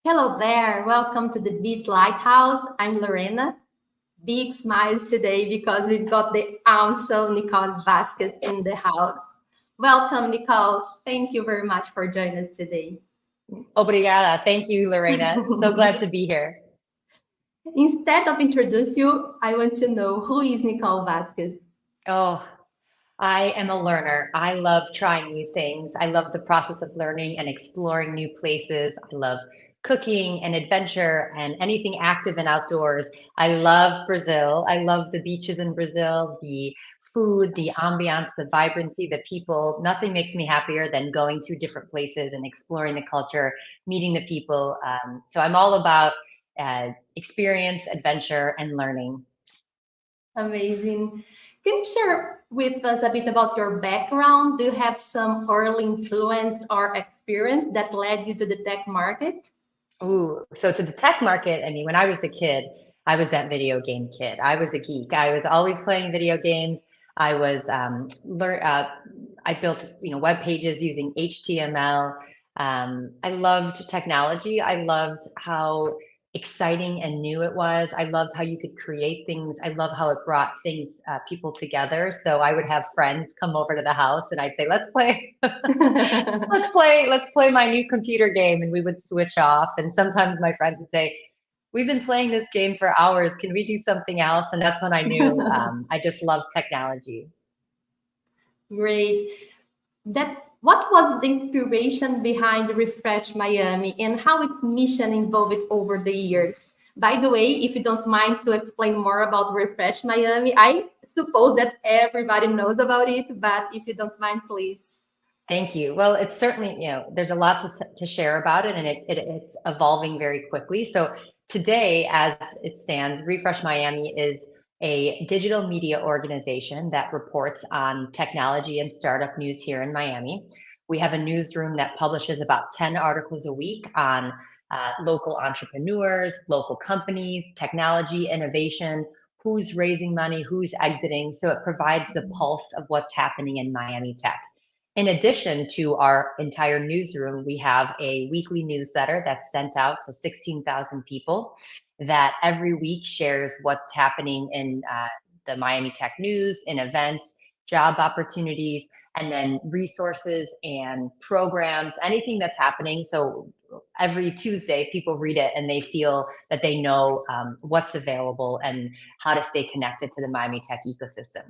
Hello there, welcome to the Beat Lighthouse. I'm Lorena. Big smiles today because we've got the awesome Nicole Vasquez in the house. Welcome, Nicole. Thank you very much for joining us today. Obrigada. Thank you, Lorena. So glad to be here. Instead of introduce you, I want to know who is Nicole Vasquez? Oh, I am a learner. I love trying new things. I love the process of learning and exploring new places. I love cooking and adventure and anything active and outdoors. I love Brazil. I love the beaches in Brazil, the food, the ambiance, the vibrancy, the people. Nothing makes me happier than going to different places and exploring the culture, meeting the people. So I'm all about experience, adventure, and learning. Amazing. Can you share with us a bit about your background? Do you have some early influence or experience that led you to the tech market? Ooh, so to the tech market, I mean, when I was a kid, I was that video game kid. I was a geek. I was always playing video games. I was I built, web pages using HTML. I loved technology. I loved how exciting and new it was. I loved how you could create things. I love how it brought things, people together. So I would have friends come over to the house and I'd say, let's play. Let's play my new computer game, and we would switch off. And sometimes my friends would say, we've been playing this game for hours, can we do something else? And that's when I knew I just love technology. Great. That what was the inspiration behind Refresh Miami and how its mission evolved over the years? By the way, if you don't mind to explain more about Refresh Miami, I suppose that everybody knows about it, but if you don't mind, please. Thank you. Well, it's certainly, there's a lot to share about it, and it's evolving very quickly. So today, as it stands, Refresh Miami is a digital media organization that reports on technology and startup news here in Miami. We have a newsroom that publishes about 10 articles a week on local entrepreneurs, local companies, technology, innovation, who's raising money, who's exiting. So it provides the pulse of what's happening in Miami tech. In addition to our entire newsroom, we have a weekly newsletter that's sent out to 16,000 people that every week shares what's happening in the Miami tech news, in events, job opportunities, and then resources and programs, anything that's happening. So every Tuesday, people read it and they feel that they know what's available and how to stay connected to the Miami tech ecosystem.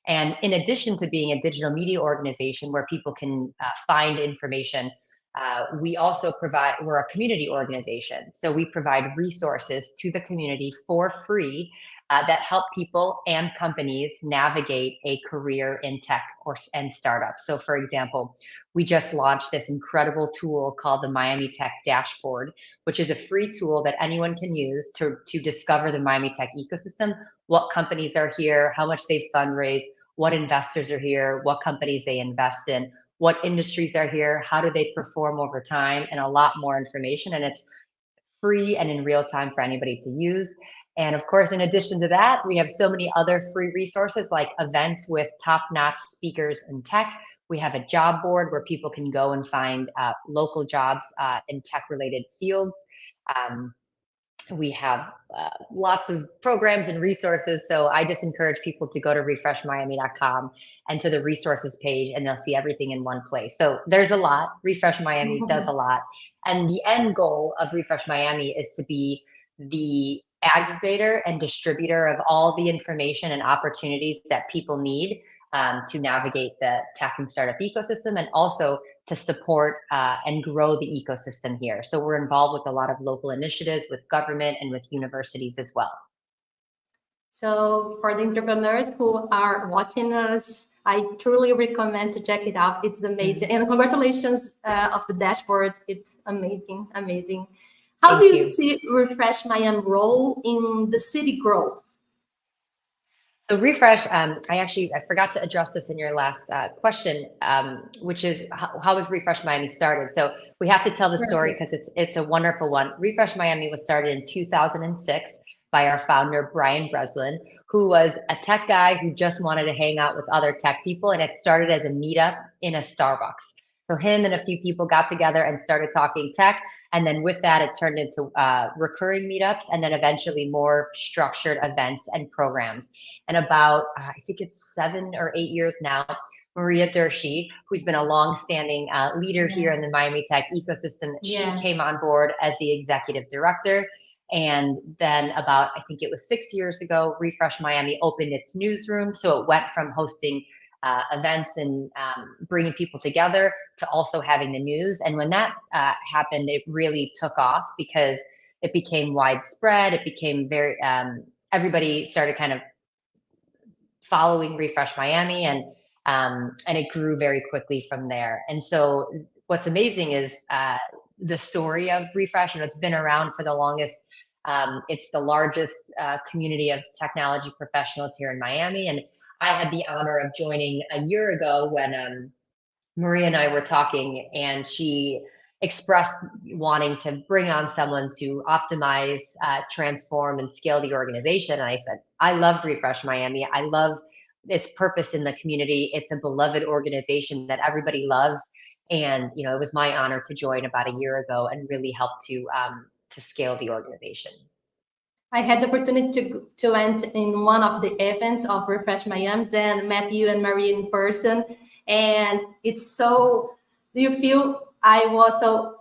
And in addition to being a digital media organization where people can find information, we also we're a community organization. So we provide resources to the community for free that help people and companies navigate a career in tech and startups. So for example, we just launched this incredible tool called the Miami Tech Dashboard, which is a free tool that anyone can use to discover the Miami Tech ecosystem, what companies are here, how much they've fundraised, what investors are here, what companies they invest in, what industries are here, how do they perform over time, and a lot more information. And it's free and in real time for anybody to use. And of course, in addition to that, we have so many other free resources like events with top-notch speakers in tech. We have a job board where people can go and find local jobs in tech-related fields. We have lots of programs and resources. So I just encourage people to go to refreshmiami.com and to the resources page, and they'll see everything in one place. So there's a lot. Refresh Miami does a lot. And the end goal of Refresh Miami is to be the aggregator and distributor of all the information and opportunities that people need to navigate the tech and startup ecosystem, and also to support and grow the ecosystem here. So we're involved with a lot of local initiatives with government and with universities as well. So for the entrepreneurs who are watching us, I truly recommend to check it out. It's amazing. And congratulations of the dashboard. It's amazing, amazing. How do you see Refresh Miami role in the city growth? So Refresh, I forgot to address this in your last question, which is how was Refresh Miami started? So we have to tell the story because it's a wonderful one. Refresh Miami was started in 2006 by our founder, Brian Breslin, who was a tech guy who just wanted to hang out with other tech people. And it started as a meetup in a Starbucks. So him and a few people got together and started talking tech. And then with that, it turned into recurring meetups and then eventually more structured events and programs. And about, I think it's 7 or 8 years now, Maria Dershi, who's been a long-standing leader here in the Miami Tech ecosystem, she came on board as the executive director. And then about, I think it was 6 years ago, Refresh Miami opened its newsroom. So it went from hosting events and bringing people together to also having the news. And when that happened, it really took off because it became widespread. It became very, everybody started kind of following Refresh Miami, and it grew very quickly from there. And so what's amazing is the story of Refresh, and it's been around for the longest. It's the largest community of technology professionals here in Miami. And I had the honor of joining a year ago when Maria and I were talking, and she expressed wanting to bring on someone to optimize, transform, and scale the organization. And I said, I love Refresh Miami. I love its purpose in the community. It's a beloved organization that everybody loves. And it was my honor to join about a year ago and really help to scale the organization. I had the opportunity to enter in one of the events of Refresh Miami, then met you and Marie in person. And it's so, you feel I was so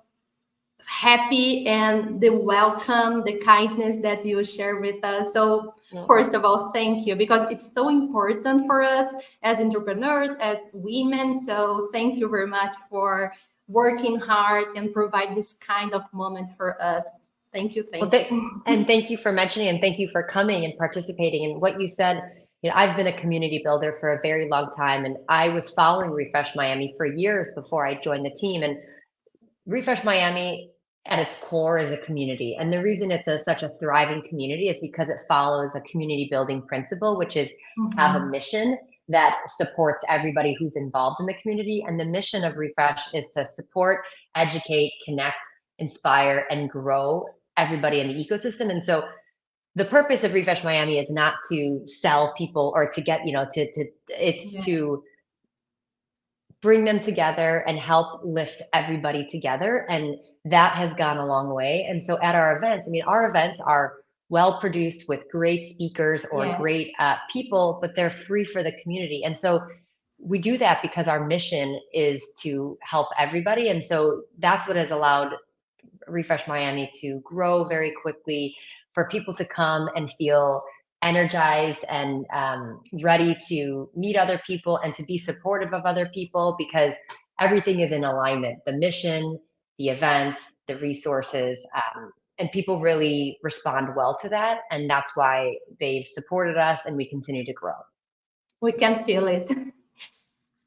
happy and the welcome, the kindness that you share with us. So first of all, thank you, because it's so important for us as entrepreneurs, as women. So thank you very much for working hard and provide this kind of moment for us. Thank you. And thank you for mentioning, and thank you for coming and participating. And what you said, I've been a community builder for a very long time, and I was following Refresh Miami for years before I joined the team. And Refresh Miami at its core is a community. And the reason it's such a thriving community is because it follows a community building principle, which is have a mission that supports everybody who's involved in the community. And the mission of Refresh is to support, educate, connect, inspire, and grow everybody in the ecosystem. And so the purpose of Refresh Miami is not to sell people or to get, to bring them together and help lift everybody together. And that has gone a long way. And so at our events, our events are well produced with great speakers or great people, but they're free for the community. And so we do that because our mission is to help everybody. And so that's what has allowed Refresh Miami to grow very quickly, for people to come and feel energized and ready to meet other people and to be supportive of other people, because everything is in alignment. The mission, the events, the resources, and people really respond well to that. And that's why they've supported us and we continue to grow. We can feel it.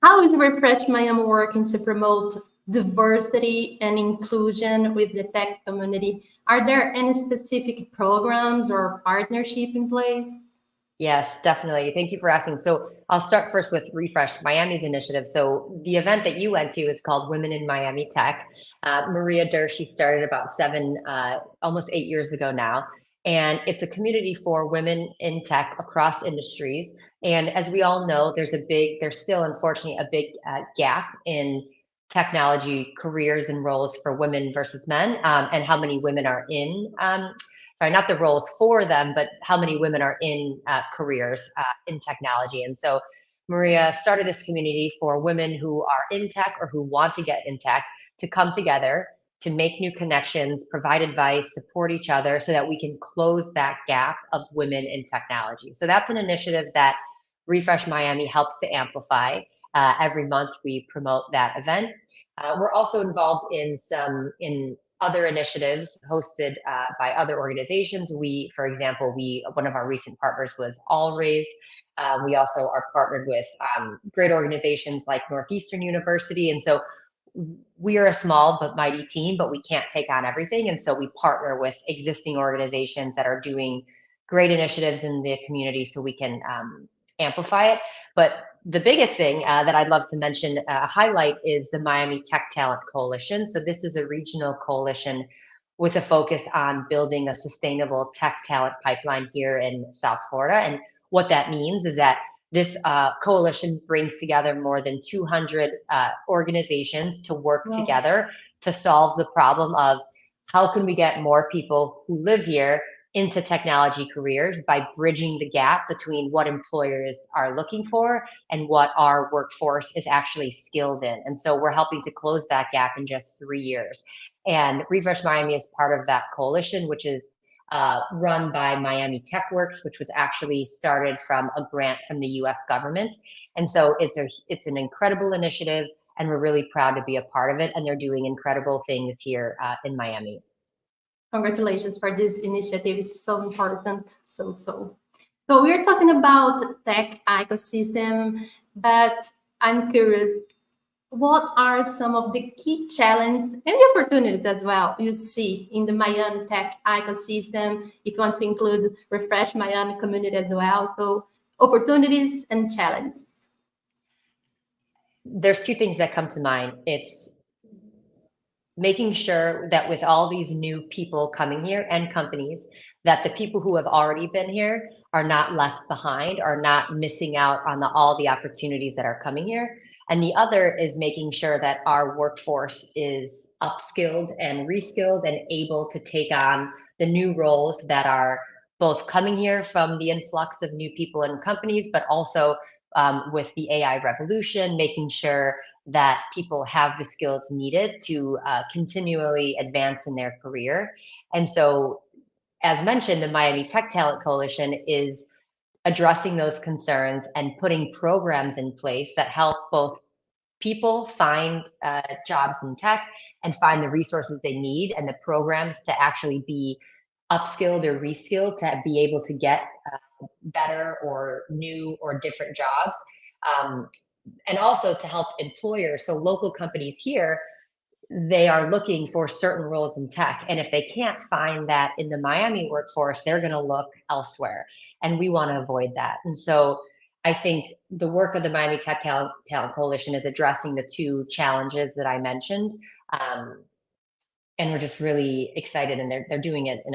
How is Refresh Miami working to promote diversity and inclusion with the tech community? Are there any specific programs or partnership in place? Yes, definitely. Thank you for asking. So I'll start first with Refresh Miami's initiative. So the event that you went to is called Women in Miami Tech. Maria Dershi started about almost 8 years ago now. And it's a community for women in tech across industries. And as we all know, there's still unfortunately a big gap in technology careers and roles for women versus men, and how many women are in, sorry, not the roles for them, but how many women are in careers in technology. And so Maria started this community for women who are in tech or who want to get in tech to come together, to make new connections, provide advice, support each other so that we can close that gap of women in technology. So that's an initiative that Refresh Miami helps to amplify. Every month we promote that event. We're also involved in other initiatives hosted by other organizations. For example, one of our recent partners was Allraise. We also are partnered with great organizations like Northeastern University. And so we are a small but mighty team, but we can't take on everything. And so we partner with existing organizations that are doing great initiatives in the community so we can amplify it. But the biggest thing that I'd love to mention, highlight, is the Miami Tech Talent Coalition. So this is a regional coalition with a focus on building a sustainable tech talent pipeline here in South Florida. And what that means is that this coalition brings together more than 200 organizations to work Wow. together to solve the problem of how can we get more people who live here into technology careers by bridging the gap between what employers are looking for and what our workforce is actually skilled in. And so we're helping to close that gap in just 3 years. And Refresh Miami is part of that coalition, which is run by Miami Tech Works, which was actually started from a grant from the U.S. government. And so it's an incredible initiative, and we're really proud to be a part of it. And they're doing incredible things here in Miami. Congratulations for this initiative. It's so important. So we're talking about tech ecosystem, but I'm curious, what are some of the key challenges and the opportunities as well you see in the Miami tech ecosystem? If you want to include Refresh Miami community as well. So opportunities and challenges. There's two things that come to mind. It's making sure that with all these new people coming here and companies, that the people who have already been here are not left behind, are not missing out on all the opportunities that are coming here. And the other is making sure that our workforce is upskilled and reskilled and able to take on the new roles that are both coming here from the influx of new people and companies, but also with the AI revolution, making sure that people have the skills needed to continually advance in their career. And so, as mentioned, the Miami Tech Talent Coalition is addressing those concerns and putting programs in place that help both people find jobs in tech and find the resources they need and the programs to actually be upskilled or reskilled to be able to get better or new or different jobs. And also to help employers. So local companies here, they are looking for certain roles in tech. And if they can't find that in the Miami workforce, they're going to look elsewhere. And we want to avoid that. And so I think the work of the Miami Tech Talent Coalition is addressing the two challenges that I mentioned. And we're just really excited, and they're doing it in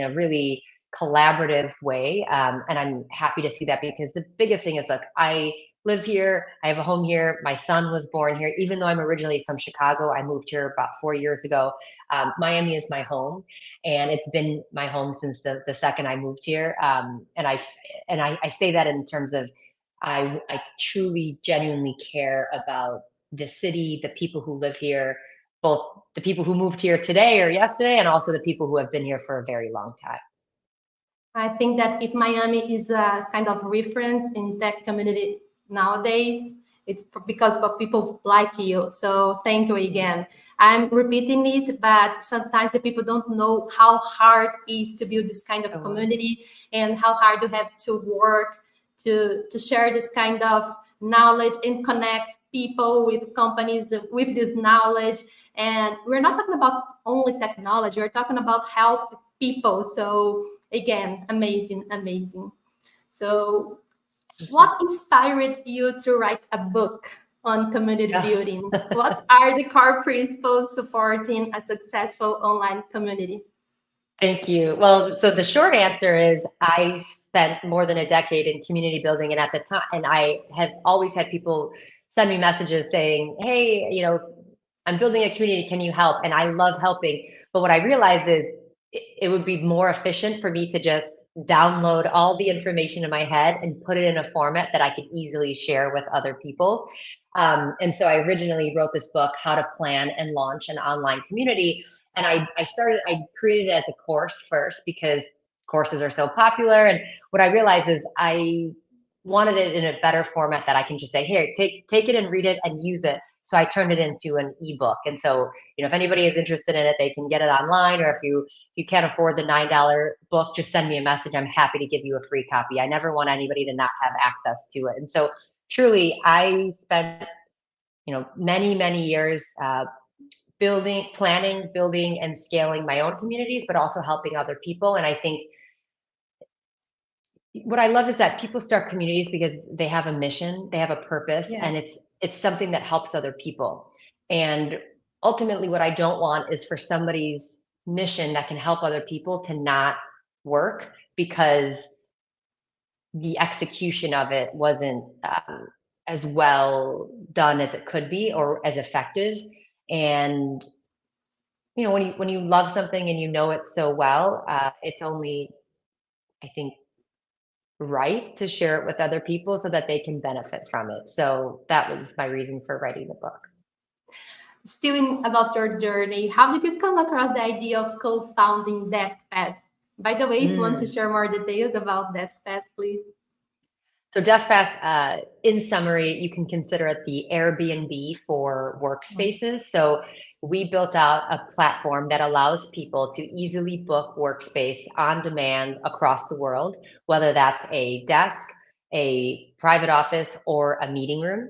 a really collaborative way. And I'm happy to see that, because the biggest thing is, look, I live here, I have a home here, my son was born here. Even though I'm originally from Chicago, I moved here about 4 years ago. Miami is my home, and it's been my home since the second I moved here. And I say that in terms of I truly genuinely care about the city, the people who live here, both the people who moved here today or yesterday, and also the people who have been here for a very long time. I think that if Miami is a kind of reference in tech community nowadays, it's because of people like you. So thank you again. I'm repeating it, but sometimes the people don't know how hard it is to build this kind of community, and how hard you have to work to share this kind of knowledge and connect people with companies with this knowledge. And we're not talking about only technology, we're talking about help people. So again, amazing. So what inspired you to write a book on community building? What are the core principles supporting a successful online community? Thank you. Well, so the short answer is I spent more than a decade in community building, and at the time, and I have always had people send me messages saying, "Hey, I'm building a community. Can you help?" And I love helping, but what I realized is it would be more efficient for me to just download all the information in my head and put it in a format that I could easily share with other people. And so I originally wrote this book, How to Plan and Launch an Online Community. And I created it as a course first because courses are so popular. And what I realized is I wanted it in a better format that I can just say, here, take it and read it and use it. So I turned it into an ebook. And so, if anybody is interested in it, they can get it online, or if you can't afford the $9 book, just send me a message. I'm happy to give you a free copy. I never want anybody to not have access to it. And so truly, I spent, many years planning, building, and scaling my own communities, but also helping other people. And I think what I love is that people start communities because they have a mission, they have a purpose, and it's something that helps other people. And ultimately, what I don't want is for somebody's mission that can help other people to not work because the execution of it wasn't as well done as it could be or as effective. And when you love something and you know it so well, it's only, I think, right to share it with other people so that they can benefit from it. So that was my reason for writing the book. Still about your journey, how did you come across the idea of co-founding Deskpass? By the way, if you want to share more details about Deskpass, please. So Deskpass, in summary, you can consider it the Airbnb for workspaces. So we built out a platform that allows people to easily book workspace on demand across the world, whether that's a desk, a private office, or a meeting room.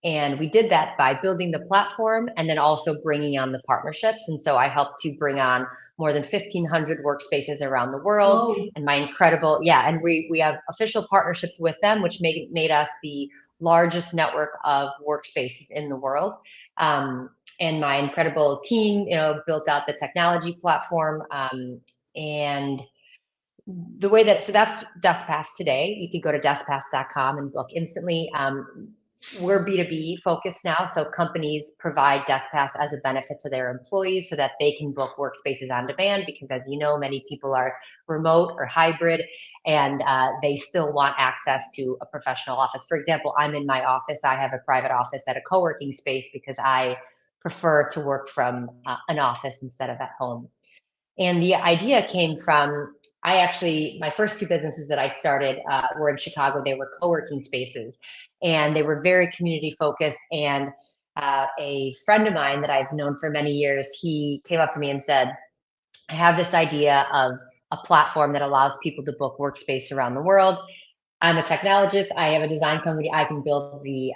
And we did that by building the platform and then also bringing on the partnerships. And so I helped to bring on more than 1,500 workspaces around the world. Whoa. And my incredible, yeah, and we have official partnerships with them, which made us the largest network of workspaces in the world. And my incredible team, built out the technology platform. And the way that, so that's Deskpass today. You can go to deskpass.com and book instantly. We're B2B focused now, so companies provide Deskpass as a benefit to their employees so that they can book workspaces on demand, because as you know, many people are remote or hybrid, and they still want access to a professional office. For example, I'm in my office. I have a private office at a co-working space because I prefer to work from an office instead of at home. And the idea came from, my first two businesses that I started were in Chicago. They were co-working spaces and they were very community focused. And a friend of mine that I've known for many years, he came up to me and said, I have this idea of a platform that allows people to book workspace around the world. I'm a technologist. I have a design company. I can build the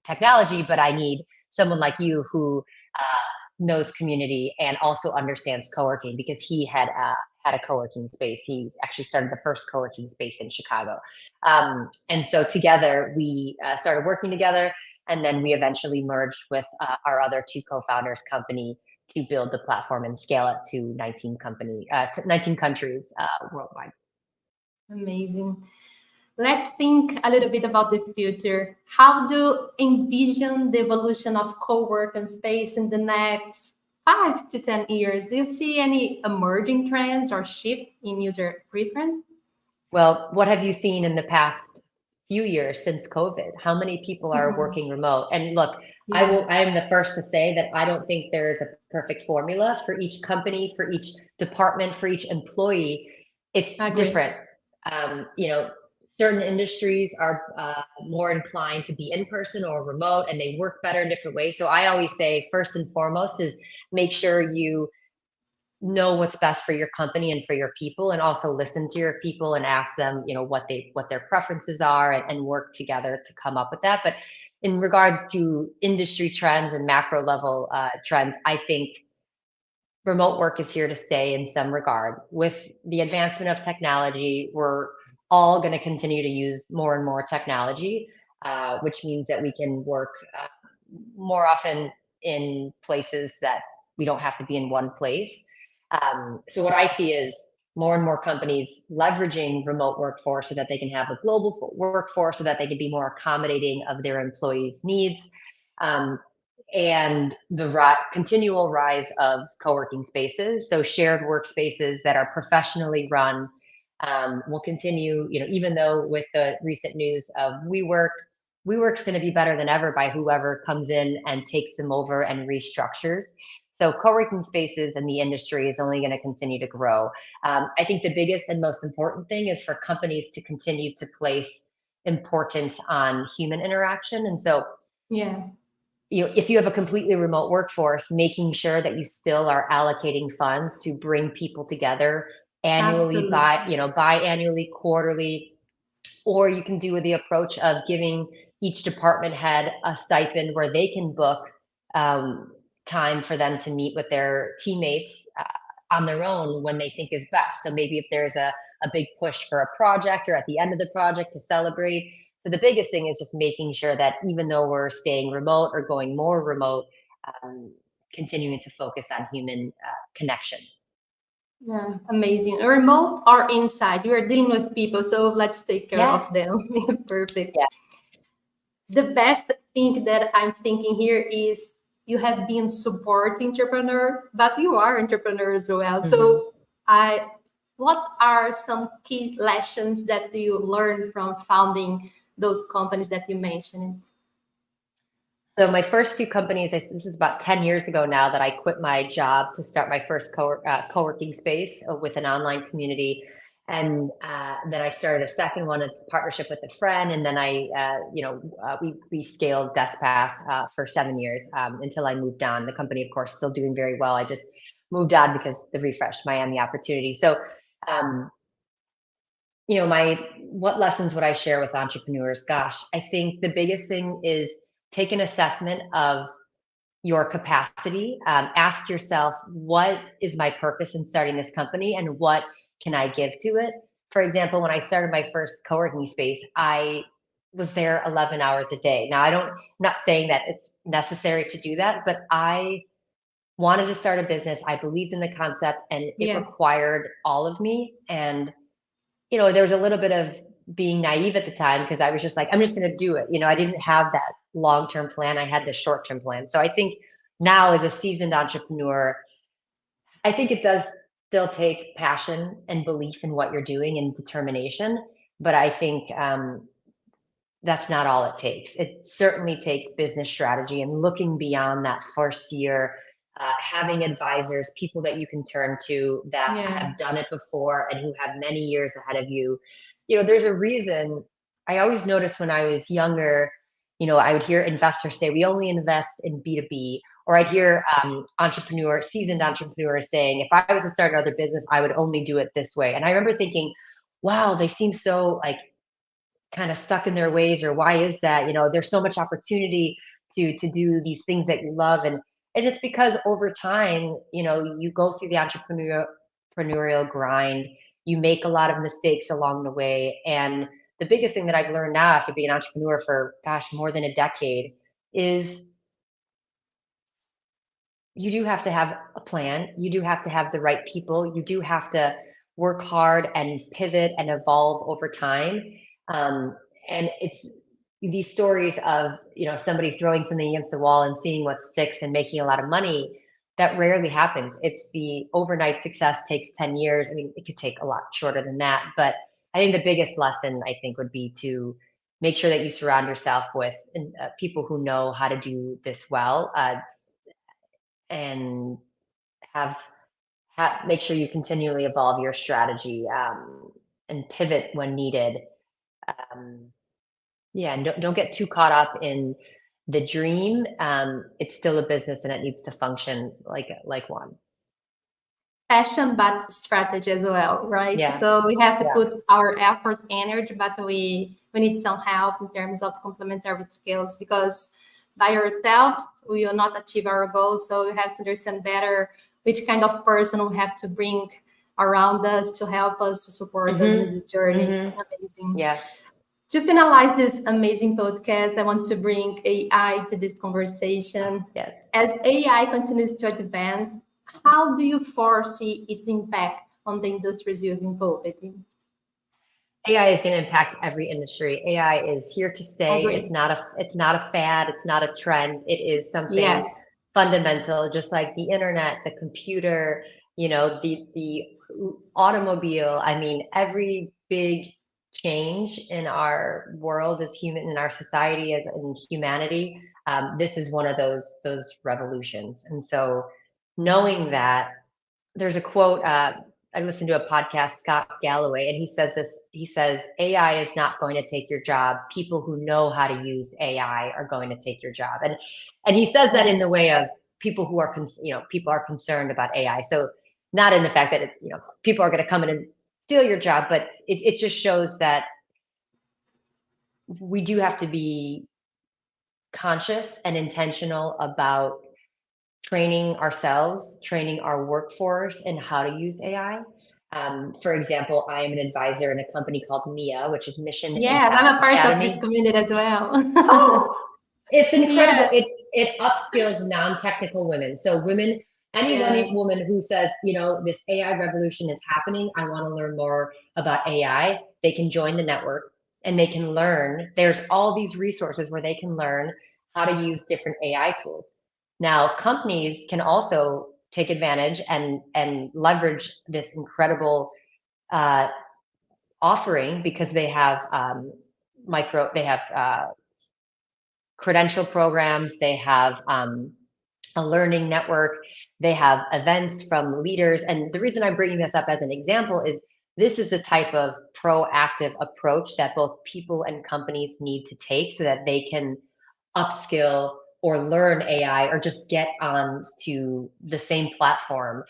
technology, but I need someone like you who knows community and also understands co-working, because he had a co-working space. He actually started the first co-working space in Chicago. And so together we started working together, and then we eventually merged with our other two co-founders company to build the platform and scale it to 19 countries worldwide. Amazing. Let's think a little bit about the future. How do you envision the evolution of co-working space in the next 5 to 10 years? Do you see any emerging trends or shifts in user preference? Well, what have you seen in the past few years since COVID? How many people are working remote? And look, I am the first to say that I don't think there is a perfect formula for each company, for each department, for each employee. It's different. Certain industries are more inclined to be in person or remote, and they work better in different ways. So I always say, first and foremost is make sure you know what's best for your company and for your people, and also listen to your people and ask them, what their preferences are, and work together to come up with that. But in regards to industry trends and macro level trends, I think remote work is here to stay in some regard. With the advancement of technology, we're all going to continue to use more and more technology, which means that we can work more often in places that we don't have to be in one place. So what I see is more and more companies leveraging remote workforce so that they can have a global workforce, so that they can be more accommodating of their employees' needs. And the continual rise of co-working spaces, so shared workspaces that are professionally run, will continue, even though with the recent news of WeWork's going to be better than ever by whoever comes in and takes them over and restructures. So co-working spaces in the industry is only going to continue to grow. I think the biggest and most important thing is for companies to continue to place importance on human interaction. And so, if you have a completely remote workforce, making sure that you still are allocating funds to bring people together annually, biannually, quarterly, or you can do the approach of giving each department head a stipend where they can book time for them to meet with their teammates on their own when they think is best. So maybe if there's a big push for a project, or at the end of the project to celebrate. So the biggest thing is just making sure that even though we're staying remote or going more remote, continuing to focus on human connection. Yeah, amazing. Remote or inside, you are dealing with people, so let's take care Yeah. of them. Perfect. Yeah. The best thing that I'm thinking here is you have been support entrepreneur, but you are entrepreneur as well. Mhm. So I what are some key lessons that you learned from founding those companies that you mentioned? So my first few companies, this is about 10 years ago now that I quit my job to start my first co-working space with an online community. And then I started a second one in partnership with a friend. And then we scaled Deskpass for 7 years until I moved on. The company, of course, still doing very well. I just moved on because the Refresh Miami opportunity. So, um, my what lessons would I share with entrepreneurs? Gosh, I think the biggest thing is take an assessment of your capacity. Ask yourself, what is my purpose in starting this company and what can I give to it? For example, when I started my first co-working space, I was there 11 hours a day. Now, I'm not saying that it's necessary to do that, but I wanted to start a business. I believed in the concept and it Yeah, required all of me. And there was a little bit of being naive at the time because I was just like, I'm just going to do it. I didn't have that long-term plan. I had the short-term plan. So I think now as a seasoned entrepreneur, I think it does still take passion and belief in what you're doing and determination. But I think that's not all it takes. It certainly takes business strategy and looking beyond that first year, having advisors, people that you can turn to that yeah, have done it before and who have many years ahead of you. There's a reason. I always noticed when I was younger, I would hear investors say, we only invest in B2B, or I'd hear seasoned entrepreneurs saying, if I was to start another business, I would only do it this way. And I remember thinking, wow, they seem so like kind of stuck in their ways, or why is that? There's so much opportunity to do these things that you love, and it's because over time, you go through the entrepreneurial grind, you make a lot of mistakes along the way. And the biggest thing that I've learned now after being an entrepreneur for, gosh, more than a decade, is you do have to have a plan. You do have to have the right people. You do have to work hard and pivot and evolve over time. Um, and it's these stories of, somebody throwing something against the wall and seeing what sticks and making a lot of money. That rarely happens. It's the overnight success takes 10 years. I mean, it could take a lot shorter than that. But I think the biggest lesson, I think, would be to make sure that you surround yourself with people who know how to do this well. And have, make sure you continually evolve your strategy and pivot when needed. Um, yeah, and don't get too caught up in the dream. It's still a business and it needs to function like one. passion but strategy as well, right? Yeah, So we have to yeah. put our effort, energy, but we need some help in terms of complementary skills because by ourselves we will not achieve our goals. So we have to understand better which kind of person we have to bring around us to help us to support us in Hmm. this journey. Hmm. Amazing. Yeah. To finalize this amazing podcast, I want to bring AI to this conversation. Yeah. As AI continues to advance, how do you foresee its impact on the industries you've involved in? AI is going to impact every industry. AI is here to I stay. agree. It's not a fad. It's not a trend. It is Yeah, something fundamental, just like the internet, the computer, the automobile. I mean, every big change in our world as human, in our society, as in humanity, this is one of those revolutions. And so, knowing that, there's a quote. I listened to a podcast, Scott Galloway, and he says this. He says, AI is not going to take your job. People who know how to use AI are going to take your job. And he says that yeah, in the way of people who are, people are concerned about AI. So not in the fact that, people are going to come in and steal your job, but it just shows that we do have to be conscious and intentional about training ourselves, training our workforce in how to use AI. For example, I am an advisor in a company called MIA, which is Mission yes, Impact I'm a part of this Academy. community as well. Oh, it's incredible. Yeah, It upskills non-technical women. So women Any woman who says, this AI revolution is happening, I want to learn more about AI, they can join the network and they can learn. There's all these resources where they can learn how to use different AI tools. Now, companies can also take advantage and leverage this incredible offering because they have credential programs, they have a learning network, they have events from leaders. And the reason I'm bringing this up as an example is this is the type of proactive approach that both people and companies need to take so that they can upskill or learn AI or just get on to the same platform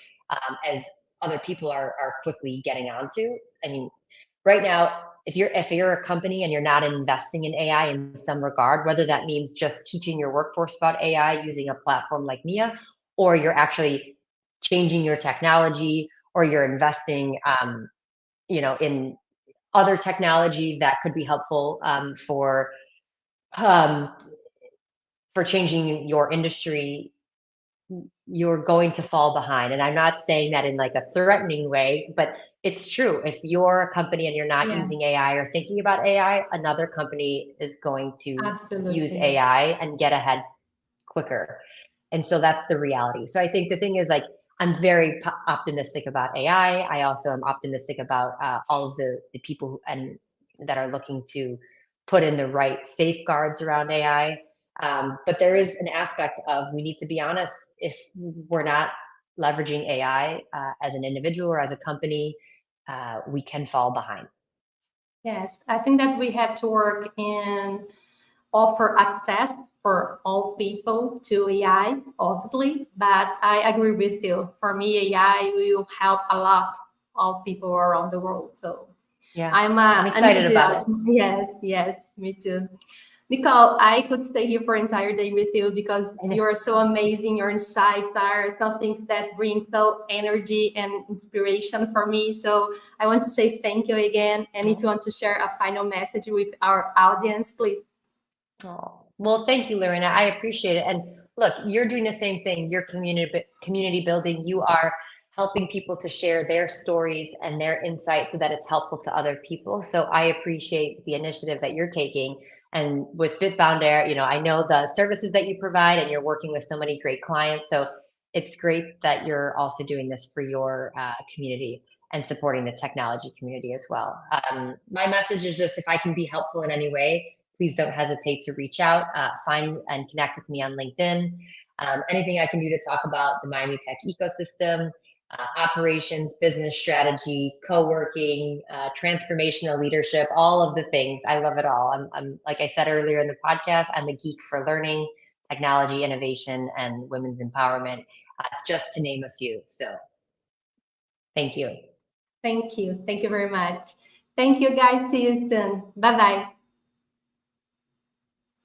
as other people are quickly getting onto. I mean, right now, if you're a company and you're not investing in AI in some regard, whether that means just teaching your workforce about AI using a platform like Mia, or you're actually changing your technology, or you're investing, in other technology that could be helpful um, for changing your industry, you're going to fall behind. And I'm not saying that in like a threatening way, but it's true. If you're a company and you're not Yeah, using AI or thinking about AI, another company is going to use absolutely. AI and get ahead quicker. And so that's the reality. So I think the thing is, like, I'm very optimistic about AI. I also am optimistic about all of the people that are looking to put in the right safeguards around AI. But there is an aspect of, we need to be honest, if we're not leveraging AI as an individual or as a company, we can fall behind. Yes, I think that we have to work in offer access for all people to AI, obviously, but I agree with you. For me, AI will help a lot of people around the world. So Yeah, I'm I'm excited about it. enthusiastic. Yes, yes, me too. Nicole, I could stay here for an entire day with you because you are so amazing. Your insights are something that brings so energy and inspiration for me. So I want to say thank you again. And if you want to share a final message with our audience, please. Oh, well, thank you, Lorena. I appreciate it. And look, you're doing the same thing. You're community building. You are helping people to share their stories and their insights so that it's helpful to other people. So I appreciate the initiative that you're taking. And with Bitbound Air, I know the services that you provide, and you're working with so many great clients. So it's great that you're also doing this for your community and supporting the technology community as well. My message is just, if I can be helpful in any way, please don't hesitate to reach out, find and connect with me on LinkedIn. Anything I can do to talk about the Miami Tech ecosystem, operations, business strategy, co-working, transformational leadership, all of the things. I love it all. I'm like I said earlier in the podcast, I'm a geek for learning, technology, innovation, and women's empowerment, just to name a few. So thank you. Thank you. Thank you very much. Thank you, guys. See you soon. Bye bye.